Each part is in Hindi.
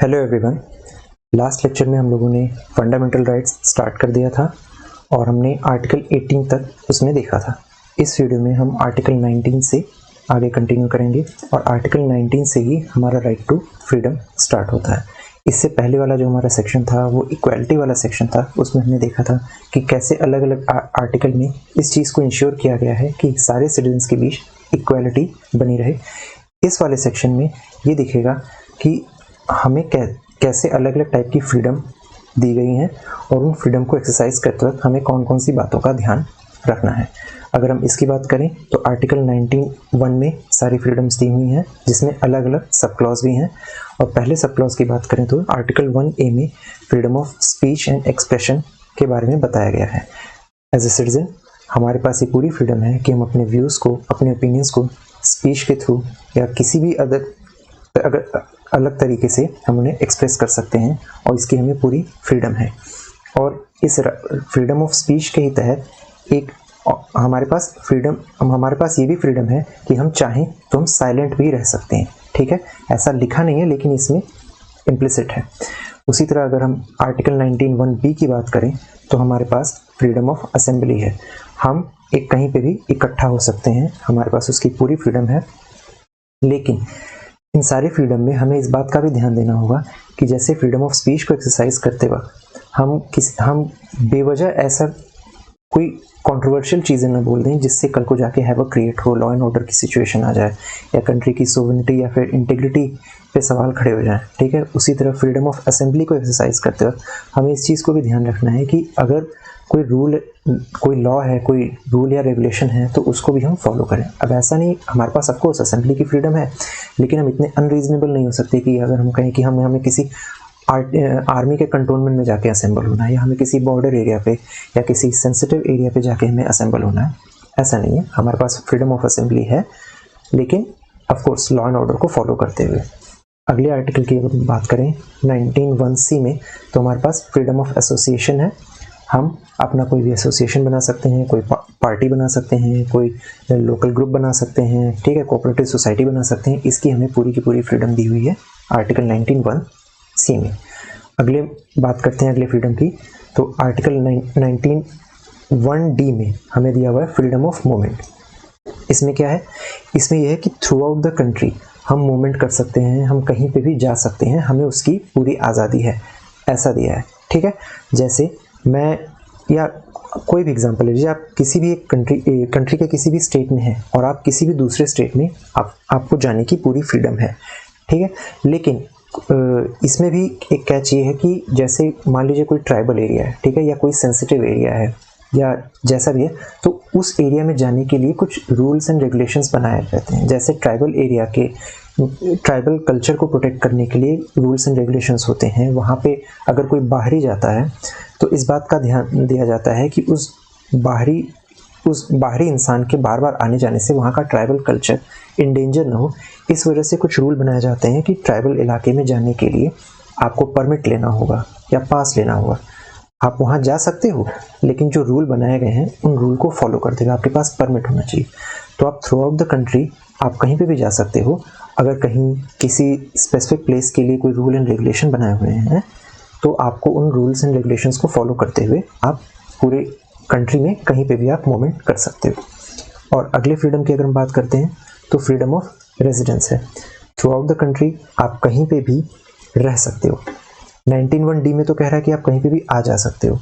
Hello everyone. लास्ट लेक्चर में हम लोगों ने फंडामेंटल राइट्स स्टार्ट कर दिया था और हमने आर्टिकल 18 तक उसमें देखा था। इस वीडियो में हम आर्टिकल 19 से आगे कंटिन्यू करेंगे और आर्टिकल 19 से ही हमारा राइट टू फ्रीडम स्टार्ट होता है। इससे पहले वाला जो हमारा सेक्शन था वो इक्वालिटी वाला सेक्शन था। उसमें हमने देखा था कि कैसे अलग अलग आर्टिकल में इस चीज़ को इंश्योर किया गया है कि सारे सिटीजन्स के बीच इक्वालिटी बनी रहे। इस वाले सेक्शन में ये दिखेगा कि हमें कैसे अलग अलग टाइप की फ्रीडम दी गई हैं और उन फ्रीडम को एक्सरसाइज करते वक्त हमें कौन कौन सी बातों का ध्यान रखना है। अगर हम इसकी बात करें तो आर्टिकल 19(1) में सारी फ्रीडम्स दी हुई हैं जिसमें अलग अलग सब क्लॉज भी हैं। और पहले सब क्लॉज की बात करें तो आर्टिकल 1A में freedom of speech and expression के बारे में बताया गया है। एज ए सिटीजन हमारे पास ये पूरी फ्रीडम है कि हम अपने व्यूज़ को, अपने ओपिनियंस को स्पीच के थ्रू या किसी भी अलग तरीके से हम उन्हें एक्सप्रेस कर सकते हैं और इसकी हमें पूरी फ्रीडम है। और इस फ्रीडम ऑफ स्पीच के ही तहत एक हमारे पास ये भी फ्रीडम है कि हम चाहें तो हम साइलेंट भी रह सकते हैं। ठीक है, ऐसा लिखा नहीं है लेकिन इसमें इम्प्लिसिट है। उसी तरह अगर हम आर्टिकल 19(1)B की बात करें तो हमारे पास फ्रीडम ऑफ असेंबली है। हम एक कहीं पे भी इकट्ठा हो सकते हैं, हमारे पास उसकी पूरी फ्रीडम है। लेकिन इन सारी फ्रीडम में हमें इस बात का भी ध्यान देना होगा कि जैसे फ्रीडम ऑफ स्पीच को एक्सरसाइज करते वक्त हम बेवजह ऐसा कोई कंट्रोवर्शियल चीज़ें ना बोल दें जिससे कल को जाके हैवक क्रिएट हो, लॉ एंड ऑर्डर की सिचुएशन आ जाए या कंट्री की सोवरेनिटी या फिर इंटीग्रिटी पे सवाल खड़े हो जाएं। ठीक है, उसी तरह फ्रीडम ऑफ असेंबली को एक्सरसाइज करते वक्त हमें इस चीज़ को भी ध्यान रखना है कि अगर कोई लॉ है, कोई रूल या रेगुलेशन है तो उसको भी हम फॉलो करें। अब ऐसा नहीं, हमारे पास ऑफकोर्स असेंबली की फ्रीडम है लेकिन हम इतने अनरीजनेबल नहीं हो सकते कि अगर हम कहें कि हमें किसी आर्मी के कंटोनमेंट में जाके असेंबल होना है या हमें किसी बॉर्डर एरिया पे या किसी सेंसिटिव एरिया पे जाके हमें असेंबल होना है। ऐसा नहीं है, हमारे पास फ्रीडम ऑफ असेंबली है लेकिन ऑफकोर्स लॉ एंड ऑर्डर को फॉलो करते हुए। अगले आर्टिकल की अगर बात करें 19(1)C में तो हमारे पास फ्रीडम ऑफ एसोसिएशन है। हम अपना कोई भी एसोसिएशन बना सकते हैं, कोई पार्टी बना सकते हैं, कोई लोकल ग्रुप बना सकते हैं, ठीक है, कोऑपरेटिव सोसाइटी बना सकते हैं। इसकी हमें पूरी की पूरी फ्रीडम दी हुई है आर्टिकल 19(1)C में। अगले बात करते हैं अगले फ्रीडम की तो आर्टिकल 19(1)D में हमें दिया हुआ है फ्रीडम ऑफ मूवमेंट। इसमें क्या है, इसमें यह है कि थ्रू आउट द कंट्री हम मूवमेंट कर सकते हैं, हम कहीं पे भी जा सकते हैं, हमें उसकी पूरी आज़ादी है, ऐसा दिया है। ठीक है, जैसे मैं या कोई भी एग्जांपल लीजिए, आप किसी भी एक कंट्री के किसी भी स्टेट में हैं और आप किसी भी दूसरे स्टेट में आपको जाने की पूरी फ्रीडम है। ठीक है, लेकिन इसमें भी एक कैच ये है कि जैसे मान लीजिए कोई ट्राइबल एरिया है, ठीक है, या कोई सेंसिटिव एरिया है या जैसा भी है, तो उस एरिया में जाने के लिए कुछ रूल्स एंड रेगुलेशंस बनाए जाते हैं। जैसे ट्राइबल कल्चर को प्रोटेक्ट करने के लिए रूल्स एंड रेगुलेशंस होते हैं। वहाँ पे अगर कोई बाहरी जाता है तो इस बात का ध्यान दिया जाता है कि उस बाहरी इंसान के बार बार आने जाने से वहाँ का ट्राइबल कल्चर इंडेंजर ना हो। इस वजह से कुछ रूल बनाए जाते हैं कि ट्राइबल इलाके में जाने के लिए आपको परमिट लेना होगा या पास लेना होगा। आप वहाँ जा सकते हो लेकिन जो रूल बनाए गए हैं उन रूल को फॉलो करते हुए आपके पास परमिट होना चाहिए। तो आप थ्रू आउट द कंट्री आप कहीं पे भी जा सकते हो। अगर कहीं किसी स्पेसिफिक प्लेस के लिए कोई रूल एंड रेगुलेशन बनाए हुए हैं तो आपको उन रूल्स एंड रेगुलेशंस को फॉलो करते हुए आप पूरे कंट्री में कहीं पे भी आप मूवमेंट कर सकते हो। और अगले फ्रीडम की अगर हम बात करते हैं तो फ्रीडम ऑफ रेजिडेंस है। थ्रू आउट द कंट्री आप कहीं पे भी रह सकते हो। 19(1)D में तो कह रहा है कि आप कहीं पे भी आ जा सकते हो।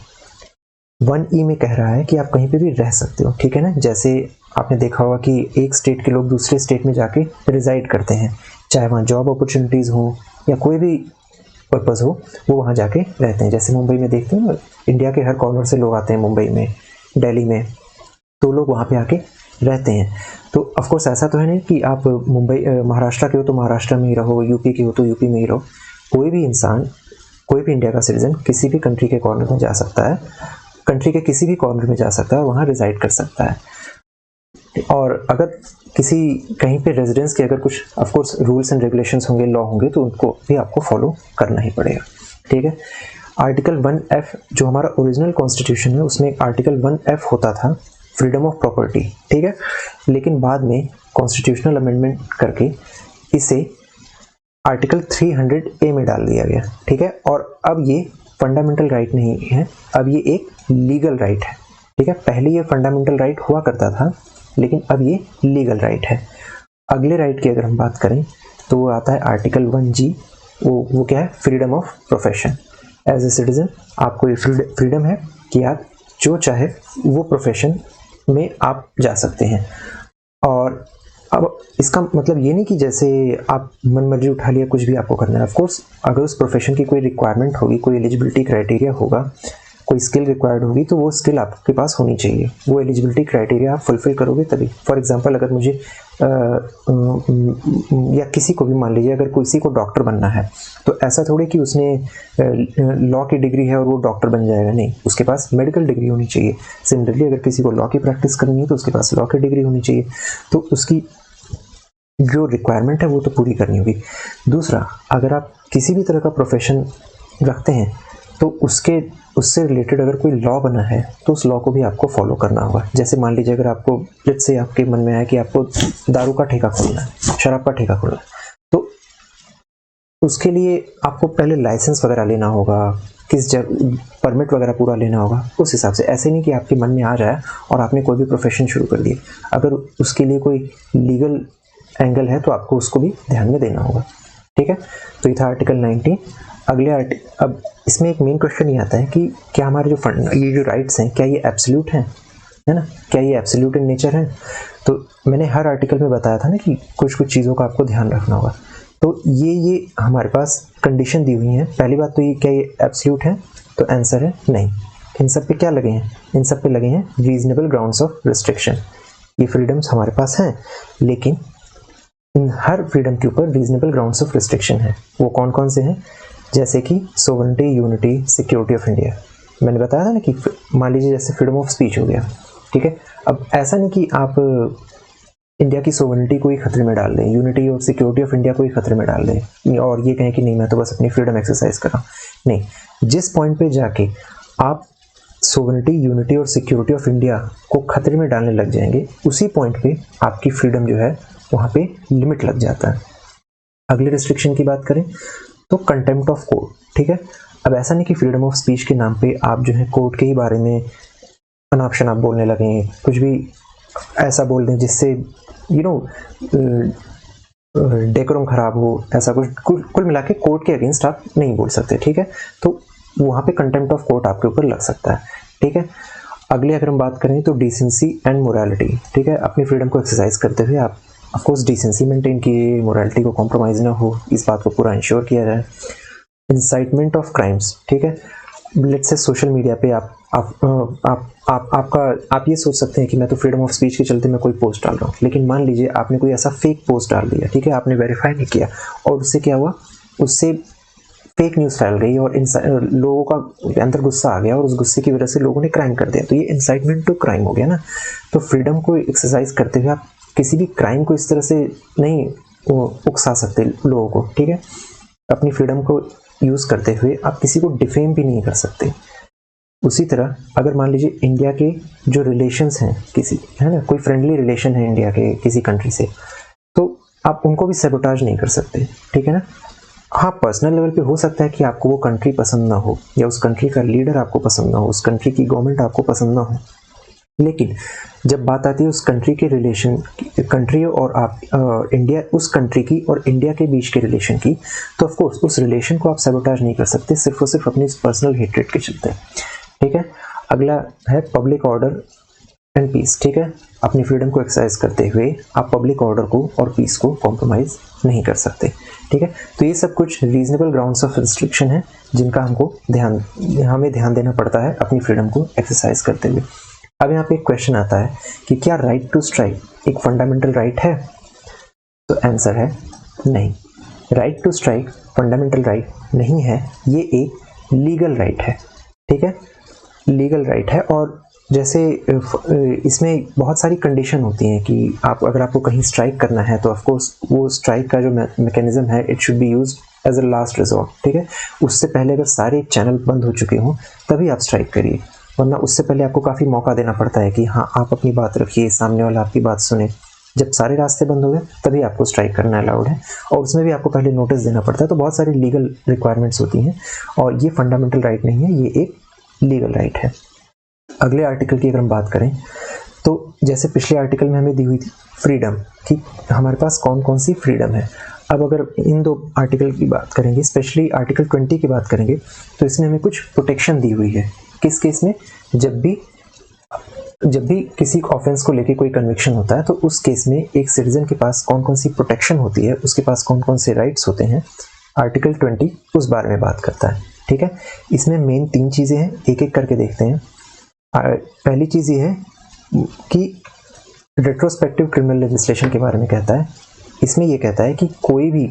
1E में कह रहा है कि आप कहीं पे भी रह सकते हो। ठीक है ना, जैसे आपने देखा होगा कि एक स्टेट के लोग दूसरे स्टेट में जाके रिजाइड करते हैं, चाहे वहाँ जॉब अपॉर्चुनिटीज़ हो या कोई भी पर्पज़ हो, वो वहाँ जाके रहते हैं। जैसे मुंबई में देखते हैं, इंडिया के हर कॉर्नर से लोग आते हैं मुंबई में, दिल्ली में, तो लोग वहाँ पे आके रहते हैं। तो ऑफकोर्स ऐसा तो है नहीं कि आप महाराष्ट्र के हो तो महाराष्ट्र में ही रहो, यूपी के हो तो यूपी में ही रहो। कोई भी इंसान, कोई भी इंडिया का सिटीजन किसी भी कंट्री के कॉर्नर में जा सकता है, कंट्री के किसी भी कॉर्नर में जा सकता है और वहाँ रिजाइड कर सकता है। और अगर कहीं पे रेजिडेंस के अगर कुछ ऑफकोर्स रूल्स एंड रेगुलेशंस होंगे, लॉ होंगे, तो उनको भी आपको फॉलो करना ही पड़ेगा। ठीक है, आर्टिकल 1F जो हमारा ओरिजिनल कॉन्स्टिट्यूशन है उसमें आर्टिकल 1F होता था फ्रीडम ऑफ प्रॉपर्टी। ठीक है, लेकिन बाद में कॉन्स्टिट्यूशनल अमेंडमेंट करके इसे आर्टिकल 300A में डाल दिया गया, ठीक है। और अब ये फंडामेंटल राइट नहीं है, अब ये एक लीगल राइट है, ठीक है। पहले ये फंडामेंटल राइट हुआ करता था, लेकिन अब ये लीगल राइट है। अगले राइट की अगर हम बात करें तो वो आता है आर्टिकल 1G, वो क्या है, freedom of profession. As a citizen आपको ये फ्रीडम है कि आप जो चाहे वो प्रोफेशन में आप जा सकते हैं। और अब इसका मतलब ये नहीं कि जैसे आप मन मर्जी उठा लिया कुछ भी आपको करना है। ऑफ कोर्स अगर उस प्रोफेशन की कोई रिक्वायरमेंट होगी, कोई एलिजिबिलिटी क्राइटेरिया होगा, कोई स्किल रिक्वायर्ड होगी, तो वो स्किल आपके पास होनी चाहिए। वो एलिजिबिलिटी क्राइटेरिया आप फुलफिल करोगे तभी। फॉर एग्जांपल अगर मुझे या किसी को भी, मान लीजिए अगर किसी को डॉक्टर बनना है, तो ऐसा थोड़ी कि उसने लॉ की डिग्री है और वो डॉक्टर बन जाएगा, नहीं, उसके पास मेडिकल डिग्री होनी चाहिए। सिमिलरली अगर किसी को लॉ की प्रैक्टिस करनी है तो उसके पास लॉ की डिग्री होनी चाहिए। तो उसकी जो रिक्वायरमेंट है वो तो पूरी करनी होगी। दूसरा, अगर आप किसी भी तरह का प्रोफेशन रखते हैं तो उससे रिलेटेड अगर कोई लॉ बना है तो उस लॉ को भी आपको फॉलो करना होगा। जैसे मान लीजिए अगर आपको, लेट्स से आपके मन में आया कि आपको दारू का ठेका खोलना है, शराब का ठेका खोलना है, तो उसके लिए आपको पहले लाइसेंस वगैरह लेना होगा, परमिट वगैरह पूरा लेना होगा। उस हिसाब से, ऐसे नहीं कि आपके मन में आ जाए और आपने कोई भी प्रोफेशन शुरू कर दिया। अगर उसके लिए कोई लीगल एंगल है तो आपको उसको भी ध्यान में देना होगा, ठीक है। तो ये था आर्टिकल 19। अगले अब इसमें एक मेन क्वेश्चन ये आता है कि क्या हमारे ये जो राइट्स हैं, क्या ये एब्सोल्यूट हैं, है ना, क्या ये एब्सोल्यूट इन नेचर है। तो मैंने हर आर्टिकल में बताया था ना कि कुछ कुछ चीज़ों का आपको ध्यान रखना होगा। तो ये हमारे पास कंडीशन दी हुई है। पहली बात तो ये, क्या ये एब्सोल्यूट है, तो आंसर है नहीं। इन सब पे क्या लगे हैं, इन सब पे लगे हैं रीजनेबल ग्राउंड्स ऑफ रिस्ट्रिक्शन। ये फ्रीडम्स हमारे पास हैं, लेकिन इन हर फ्रीडम के ऊपर रीजनेबल ग्राउंड्स ऑफ रिस्ट्रिक्शन है। वो कौन कौन से हैं, जैसे कि sovereignty, unity, security of India. मैंने बताया था ना कि मान लीजिए जैसे फ्रीडम ऑफ स्पीच हो गया, ठीक है। अब ऐसा नहीं कि आप इंडिया की सोवरेनिटी को ही खतरे में डाल दें, यूनिटी और सिक्योरिटी ऑफ इंडिया को ही खतरे में डाल दें और ये कहें कि नहीं, मैं तो बस अपनी फ्रीडम एक्सरसाइज कर रहा हूँ। नहीं, जिस पॉइंट पे जाके आप सोवरेनिटी, यूनिटी और सिक्योरिटी ऑफ इंडिया को खतरे में डालने लग जाएंगे, उसी पॉइंट पे आपकी फ्रीडम जो है वहाँ पे लिमिट लग जाता है। अगले रिस्ट्रिक्शन की बात करें तो कंटेम्प्ट ऑफ कोर्ट, ठीक है। अब ऐसा नहीं कि फ्रीडम ऑफ स्पीच के नाम पे आप जो है कोर्ट के ही बारे में अनाप शनाप बोलने लगें, कुछ भी ऐसा बोल दें जिससे डेकोरम खराब हो, ऐसा कुल मिला के कोर्ट के अगेंस्ट आप नहीं बोल सकते, ठीक है। तो वहाँ पे कंटेम्प्ट ऑफ कोर्ट आपके ऊपर लग सकता है, ठीक है। अगले अगर हम बात करें तो डिसेंसी एंड मोरालिटी, ठीक है। अपनी फ्रीडम को एक्सरसाइज करते हुए आप ऑफ कोर्स डिसेंसी मेंटेन किए, मोरालिटी को कॉम्प्रोमाइज़ ना हो, इस बात को पूरा इंश्योर किया जाए। इंसाइटमेंट ऑफ क्राइम्स, ठीक है। लेट्स से सोशल मीडिया पे आप ये सोच सकते हैं कि मैं तो फ्रीडम ऑफ स्पीच के चलते मैं कोई पोस्ट डाल रहा हूँ, लेकिन मान लीजिए आपने कोई ऐसा फेक पोस्ट डाल दिया, ठीक है, आपने वेरीफाई नहीं किया और उससे क्या हुआ, उससे फेक न्यूज़ फैल गई और लोगों का अंदर गुस्सा आ गया और उस गुस्से की वजह से लोगों ने क्राइम कर दिया, तो ये इंसाइटमेंट टू क्राइम हो गया ना। तो फ्रीडम को एक्सरसाइज करते हुए आप किसी भी क्राइम को इस तरह से नहीं उकसा सकते लोगों को, ठीक है। अपनी फ्रीडम को यूज़ करते हुए आप किसी को डिफेम भी नहीं कर सकते। उसी तरह अगर मान लीजिए इंडिया के जो रिलेशंस हैं किसी, है ना, कोई फ्रेंडली रिलेशन है इंडिया के किसी कंट्री से, तो आप उनको भी सैबोटाज नहीं कर सकते, ठीक है ना। हाँ, पर्सनल लेवल पे हो सकता है कि आपको वो कंट्री पसंद ना हो या उस कंट्री का लीडर आपको पसंद ना हो, उस कंट्री की गवर्नमेंट आपको पसंद ना हो, लेकिन जब बात आती है उस कंट्री के रिलेशन, कंट्री और आप इंडिया, उस कंट्री की और इंडिया के बीच के रिलेशन की, तो ऑफ कोर्स उस रिलेशन को आप सैबोटाज नहीं कर सकते सिर्फ और सिर्फ अपनी पर्सनल हेट्रेड के चलते, ठीक है। अगला है पब्लिक ऑर्डर एंड पीस, ठीक है। अपनी फ्रीडम को एक्सरसाइज करते हुए आप पब्लिक ऑर्डर को और पीस को कॉम्प्रोमाइज़ नहीं कर सकते, ठीक है। तो ये सब कुछ रीजनेबल ग्राउंड्स ऑफ रिस्ट्रिक्शन है जिनका हमें ध्यान देना पड़ता है अपनी फ्रीडम को एक्सरसाइज करते हुए। अब यहाँ पे एक क्वेश्चन आता है कि क्या राइट टू स्ट्राइक एक फंडामेंटल राइट है, तो आंसर है नहीं। Right to strike fundamental right नहीं है, ये एक लीगल राइट है, ठीक है, लीगल राइट है। और जैसे इसमें बहुत सारी कंडीशन होती हैं कि अगर आपको कहीं स्ट्राइक करना है तो ऑफ कोर्स वो स्ट्राइक का जो मैकेनिज्म है it should be used as a last resort, ठीक है। उससे पहले अगर सारे चैनल बंद हो चुके हों तभी आप स्ट्राइक करिए, वरना उससे पहले आपको काफ़ी मौका देना पड़ता है कि हाँ, आप अपनी बात रखिए, सामने वाला आपकी बात सुने, जब सारे रास्ते बंद हो गए तभी आपको स्ट्राइक करना अलाउड है, और उसमें भी आपको पहले नोटिस देना पड़ता है। तो बहुत सारी लीगल रिक्वायरमेंट्स होती हैं, और ये फंडामेंटल राइट नहीं है, ये एक लीगल राइट है। अगले आर्टिकल की अगर हम बात करें तो जैसे पिछले आर्टिकल में हमें दी हुई थी फ्रीडम, कि हमारे पास कौन कौन सी फ्रीडम है। अब अगर इन दो आर्टिकल की बात करेंगे, स्पेशली आर्टिकल 20 की बात करेंगे, तो इसमें हमें कुछ प्रोटेक्शन दी हुई है। किस केस में? जब भी किसी ऑफेंस को लेके कोई कन्विक्शन होता है, तो उस केस में एक सिटीजन के पास कौन कौन सी प्रोटेक्शन होती है, उसके पास कौन कौन से राइट्स होते हैं, आर्टिकल 20 उस बारे में बात करता है। ठीक है, इसमें मेन 3 चीज़ें हैं, एक एक करके देखते हैं। पहली चीज़ ये है कि रेट्रोस्पेक्टिव क्रिमिनल लेजिस्लेशन के बारे में कहता है। इसमें यह कहता है कि कोई भी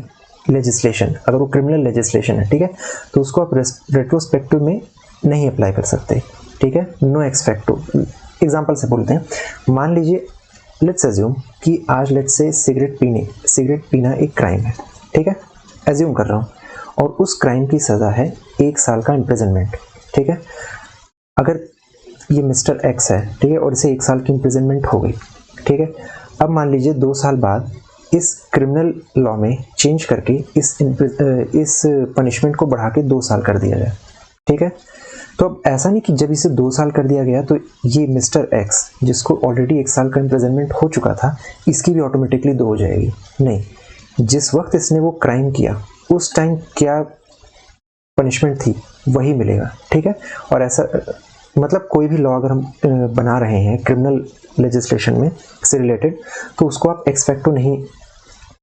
लेजिस्लेशन, अगर वो क्रिमिनल लेजिस्लेशन है, ठीक है, तो उसको आप रेट्रोस्पेक्टिव में नहीं अप्लाई कर सकते। ठीक है, नो एक्सपेक्टो। एग्जाम्पल से बोलते हैं, मान लीजिए, लेट्स अज्यूम कि आज लेट्स से सिगरेट पीना एक क्राइम है। ठीक है, एज्यूम कर रहा हूँ, और उस क्राइम की सज़ा है 1 साल का इम्प्रिजनमेंट। ठीक है, अगर ये मिस्टर एक्स है, ठीक है, और इसे 1 साल की इम्प्रिजनमेंट हो गई। ठीक है, अब मान लीजिए 2 साल बाद इस क्रिमिनल लॉ में चेंज करके इस पनिशमेंट को बढ़ा के 2 साल कर दिया जाए। ठीक है, तो अब ऐसा नहीं कि जब इसे 2 साल कर दिया गया तो ये मिस्टर एक्स, जिसको ऑलरेडी 1 साल का इम्प्रिजनमेंट हो चुका था, इसकी भी ऑटोमेटिकली 2 हो जाएगी। नहीं, जिस वक्त इसने वो क्राइम किया उस टाइम क्या पनिशमेंट थी वही मिलेगा। ठीक है, और ऐसा मतलब कोई भी लॉ अगर हम बना रहे हैं क्रिमिनल लेजिस्लेशन में से रिलेटेड, तो उसको आप एक्सपेक्टो नहीं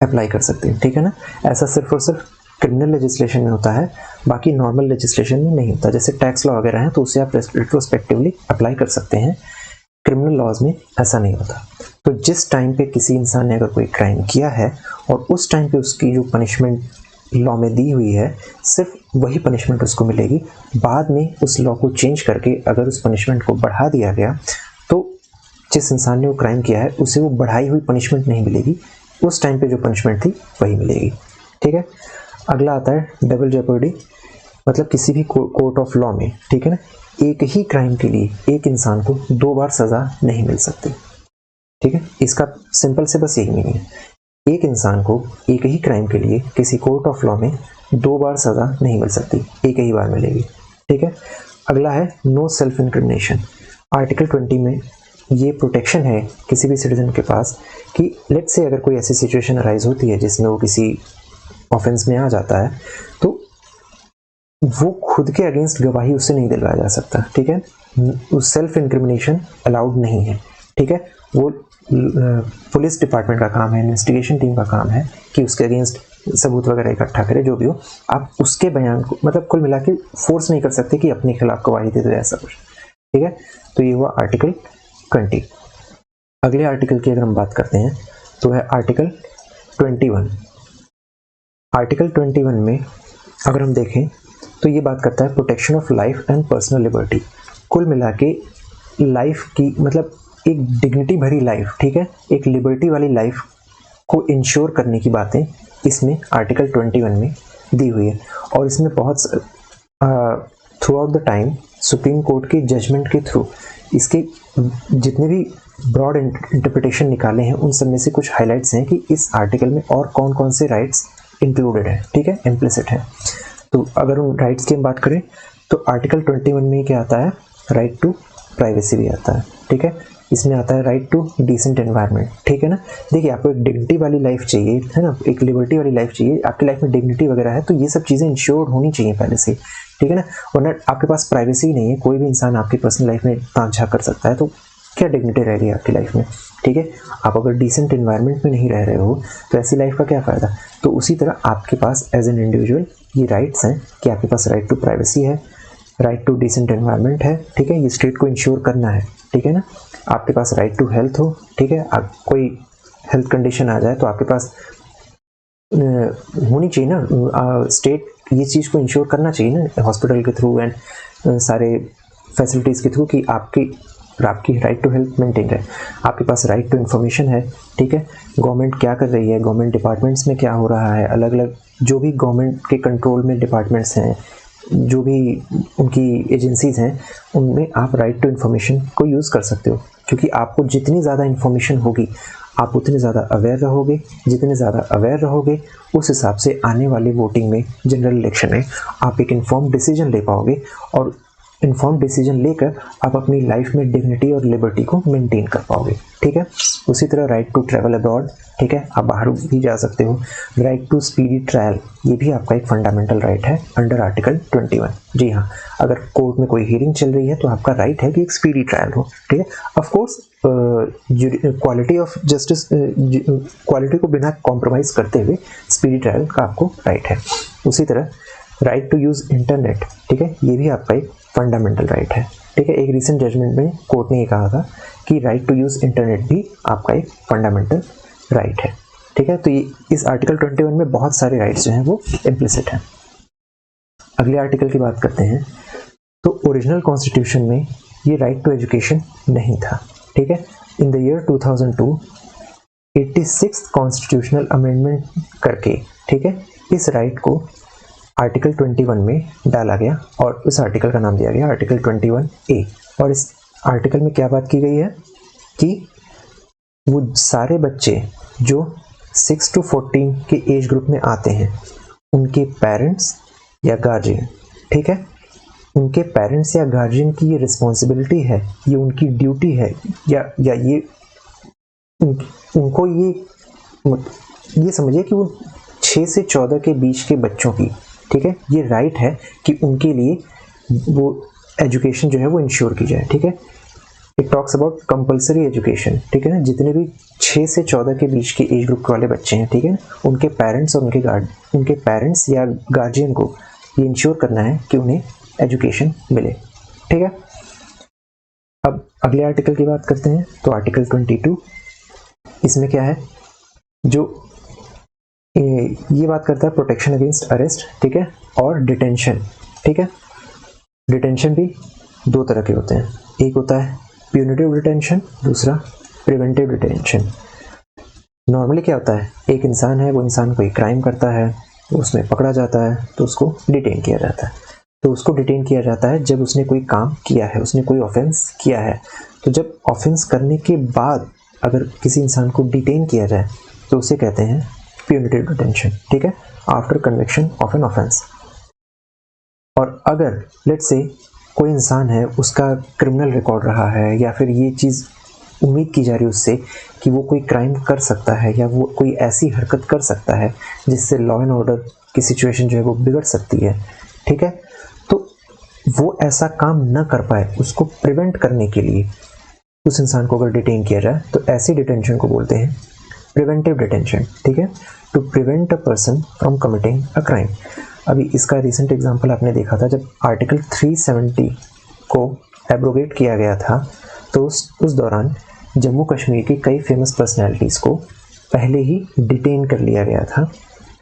अप्लाई कर सकते। ठीक है ना, ऐसा सिर्फ और सिर्फ क्रिमिनल लेजिस्लेशन में होता है, बाकी नॉर्मल लेजिस्लेशन में नहीं होता। जैसे टैक्स लॉ वगैरह है तो उसे आप रेट्रोस्पेक्टिवली अप्लाई कर सकते हैं, क्रिमिनल लॉज में ऐसा नहीं होता। तो जिस टाइम पे किसी इंसान ने अगर कोई क्राइम किया है और उस टाइम पे उसकी जो पनिशमेंट लॉ में दी हुई है, सिर्फ वही पनिशमेंट उसको मिलेगी। बाद में उस लॉ को चेंज करके अगर उस पनिशमेंट को बढ़ा दिया गया तो जिस इंसान ने वो क्राइम किया है उसे वो बढ़ाई हुई पनिशमेंट नहीं मिलेगी, उस टाइम पे जो पनिशमेंट थी वही मिलेगी। ठीक है, अगला आता है डबल जेपर्डी, मतलब किसी भी कोर्ट ऑफ लॉ में, ठीक है ना, एक ही क्राइम के लिए एक इंसान को 2 बार सज़ा नहीं मिल सकती। ठीक है, इसका सिंपल से बस यही मीनिंग है, एक इंसान को एक ही क्राइम के लिए किसी कोर्ट ऑफ लॉ में 2 बार सज़ा नहीं मिल सकती, एक ही बार मिलेगी। ठीक है, अगला है नो सेल्फ इंक्रिमिनेशन। आर्टिकल 20 में ये प्रोटेक्शन है किसी भी सिटीजन के पास कि लेट्स से अगर कोई ऐसी सिचुएशन अराइज होती है जिसमें वो किसी ऑफेंस में आ जाता है, तो वो खुद के अगेंस्ट गवाही उससे नहीं दिलवाया जा सकता। ठीक है, उस सेल्फ इंक्रिमिनेशन अलाउड नहीं है। ठीक है, वो पुलिस डिपार्टमेंट का काम है, इन्वेस्टिगेशन टीम का काम है कि उसके अगेंस्ट सबूत वगैरह इकट्ठा करे, जो भी हो। आप उसके बयान को मतलब कुल मिला के फोर्स नहीं कर सकते कि अपने खिलाफ गवाही दे दो, ऐसा कुछ। ठीक है, तो ये हुआ आर्टिकल 20। अगले आर्टिकल की अगर हम बात करते हैं तो है आर्टिकल 21। आर्टिकल 21 में अगर हम देखें तो ये बात करता है protection of life and personal liberty. कुल मिला के लाइफ की मतलब एक डिग्निटी भरी लाइफ, ठीक है, एक लिबर्टी वाली लाइफ को इंश्योर करने की बातें इसमें आर्टिकल 21 में दी हुई है। और इसमें बहुत through out the time supreme court के जजमेंट के थ्रू इसके जितने भी ब्रॉड इंटरप्रिटेशन निकाले हैं उन सब में से कुछ हाइलाइट्स हैं कि इस आर्टिकल में और कौन कौन से राइट्स इंक्लूडेड हैं। ठीक है, इम्प्लिसिट है। तो अगर उन राइट्स की हम बात करें तो आर्टिकल 21 में क्या आता है, राइट टू प्राइवेसी भी आता है। ठीक है, इसमें आता है राइट टू डिसेंट एनवायरनमेंट। ठीक है ना, देखिए आपको एक डिग्निटी वाली लाइफ चाहिए, है ना, एक लिबर्टी वाली लाइफ चाहिए, आपकी लाइफ में डिग्निटी वगैरह है, तो ये सब चीज़ें इंश्योर्ड होनी चाहिए पहले से। ठीक है ना, वरना आपके पास प्राइवेसी नहीं है, कोई भी इंसान आपकी पर्सनल लाइफ में ताक झाँक कर सकता है, तो क्या डिग्निटी रह गई आपकी लाइफ में। ठीक है, आप अगर डिसेंट एनवायरनमेंट में नहीं रह रहे हो तो ऐसी लाइफ का क्या फ़ायदा। तो उसी तरह आपके पास एज एन इंडिविजुअल ये राइट्स हैं कि आपके पास राइट टू प्राइवेसी है, राइट टू डिसेंट एनवायरनमेंट है। ठीक है, ये स्टेट को इंश्योर करना है। ठीक है ना, आपके पास राइट टू हेल्थ हो। ठीक है, आप कोई हेल्थ कंडीशन आ जाए तो आपके पास होनी चाहिए ना, स्टेट ये चीज़ को इंश्योर करना चाहिए ना हॉस्पिटल के थ्रू एंड सारे फैसिलिटीज़ के थ्रू कि आपकी राइट टू हेल्थ मेंटेन रहे। आपके पास राइट टू इन्फॉर्मेशन है। ठीक है, गवर्नमेंट क्या कर रही है, गवर्नमेंट डिपार्टमेंट्स में क्या हो रहा है, अलग अलग जो भी गवर्नमेंट के कंट्रोल में डिपार्टमेंट्स हैं, जो भी उनकी एजेंसीज़ हैं, उनमें आप राइट टू इन्फॉर्मेशन को यूज़ कर सकते हो, क्योंकि आपको जितनी ज़्यादा इन्फॉर्मेशन होगी आप उतने ज़्यादा अवेयर रहोगे, जितने ज़्यादा अवेयर रहोगे उस हिसाब से आने वाले वोटिंग में, जनरल इलेक्शन में आप एक इन्फॉर्म डिसीजन ले पाओगे और इन्फॉर्म डिसीजन लेकर आप अपनी लाइफ में डिग्निटी और लिबर्टी को मेंटेन कर पाओगे। ठीक है, उसी तरह राइट टू ट्रैवल अब्रॉड, ठीक है, आप बाहर भी जा सकते हो। राइट टू स्पीडी ट्रायल, ये भी आपका एक फंडामेंटल राइट है अंडर आर्टिकल 21। जी हाँ, अगर कोर्ट में कोई हियरिंग चल रही है तो आपका राइट है कि एक स्पीडी ट्रायल हो। ठीक है, of course quality of justice, quality को बिना कॉम्प्रोमाइज करते हुए स्पीडी ट्रायल का आपको राइट है। उसी तरह राइट टू यूज इंटरनेट, ठीक है, ये भी आपका एक फंडामेंटल राइट है। ठीक है, एक रिसेंट जजमेंट में कोर्ट ने ये कहा था कि राइट टू यूज इंटरनेट भी आपका एक फंडामेंटल राइट है। ठीक है, तो ये इस आर्टिकल 21 में बहुत सारे राइट्स जो हैं वो इम्प्लिसिट हैं। अगले आर्टिकल की बात करते हैं तो ओरिजिनल कॉन्स्टिट्यूशन में ये राइट टू एजुकेशन नहीं था। ठीक है, in the year 2002 86th constitutional amendment करके, ठीक है, इस राइट को आर्टिकल 21 में डाला गया और इस आर्टिकल का नाम दिया गया आर्टिकल 21A। और इस आर्टिकल में क्या बात की गई है कि वो सारे बच्चे जो 6 to 14 के एज ग्रुप में आते हैं उनके पेरेंट्स या गार्जियन, ठीक है, उनके पेरेंट्स या गार्जियन की ये रिस्पॉन्सिबिलिटी है, ये उनकी ड्यूटी है या ये उनको ये समझिए कि वो 6 से 14 के बीच के बच्चों की, ठीक है, ये राइट है कि उनके लिए वो एजुकेशन जो है वो इंश्योर की जाए। ठीक है, it talks about compulsory education. ठीक है ना, जितने भी 6 से 14 के बीच के एज ग्रुप वाले बच्चे हैं, ठीक है, उनके पेरेंट्स और उनके पेरेंट्स या गार्जियन को ये इंश्योर करना है कि उन्हें एजुकेशन मिले। ठीक है, अब अगले आर्टिकल की बात करते हैं तो आर्टिकल 22, इसमें क्या है, जो ये बात करता है प्रोटेक्शन अगेंस्ट अरेस्ट, ठीक है, और डिटेंशन। ठीक है, डिटेंशन भी दो तरह के होते हैं, एक होता है प्यूनिटिव डिटेंशन, दूसरा प्रिवेंटिव डिटेंशन। नॉर्मली क्या होता है, एक इंसान है, वो इंसान कोई क्राइम करता है, उसमें पकड़ा जाता है तो उसको डिटेन किया जाता है। तो उसको डिटेन किया जाता है जब उसने कोई काम किया है, उसने कोई ऑफेंस किया है। तो जब ऑफेंस करने के बाद अगर किसी इंसान को डिटेन किया जाए तो उसे कहते हैं प्यूनिटिव डिटेंशन। ठीक है, after conviction of an offence. और अगर लेट्स से कोई इंसान है, उसका क्रिमिनल रिकॉर्ड रहा है या फिर ये चीज़ उम्मीद की जा रही है उससे कि वो कोई क्राइम कर सकता है या वो कोई ऐसी हरकत कर सकता है जिससे लॉ एंड ऑर्डर की सिचुएशन जो है वो बिगड़ सकती है, ठीक है, तो वो ऐसा काम न कर पाए, उसको प्रिवेंट करने के लिए उस इंसान को अगर डिटेन किया जाए तो ऐसी डिटेंशन को बोलते हैं प्रिवेंटिव डिटेंशन। ठीक है, to prevent a person from committing a crime. अभी इसका रिसेंट एग्जांपल आपने देखा था, जब आर्टिकल 370 को एब्रोगेट किया गया था तो उस दौरान जम्मू कश्मीर की कई फेमस पर्सनैलिटीज़ को पहले ही डिटेन कर लिया गया था,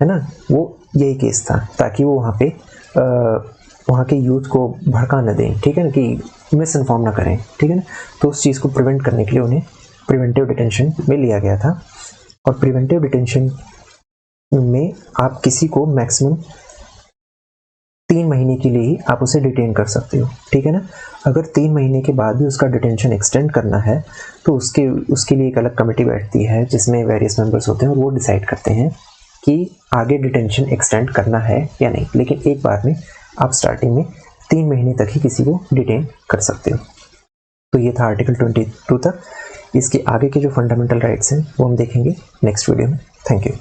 है ना। वो यही केस था ताकि वो वहाँ के यूथ को भड़का न दें, ठीक है ना, कि मिस इन्फॉर्म ना करें, ठीक है ना। तो उस चीज़ को प्रिवेंट करने के लिए उन्हें प्रिवेंटिव डिटेंशन में लिया गया था। और प्रिवेंटिव डिटेंशन में आप किसी को मैक्सिमम 3 महीने के लिए ही आप उसे डिटेन कर सकते हो, ठीक है ना। अगर 3 महीने के बाद भी उसका डिटेंशन एक्सटेंड करना है तो उसके लिए एक अलग कमेटी बैठती है जिसमें वेरियस मेंबर्स होते हैं और वो डिसाइड करते हैं कि आगे डिटेंशन एक्सटेंड करना है या नहीं। लेकिन एक बार में आप स्टार्टिंग में 3 महीने तक ही किसी को डिटेन कर सकते हो। तो ये था आर्टिकल 22 तक। इसके आगे के जो फंडामेंटल राइट्स हैं वो हम देखेंगे नेक्स्ट वीडियो में। Thank you.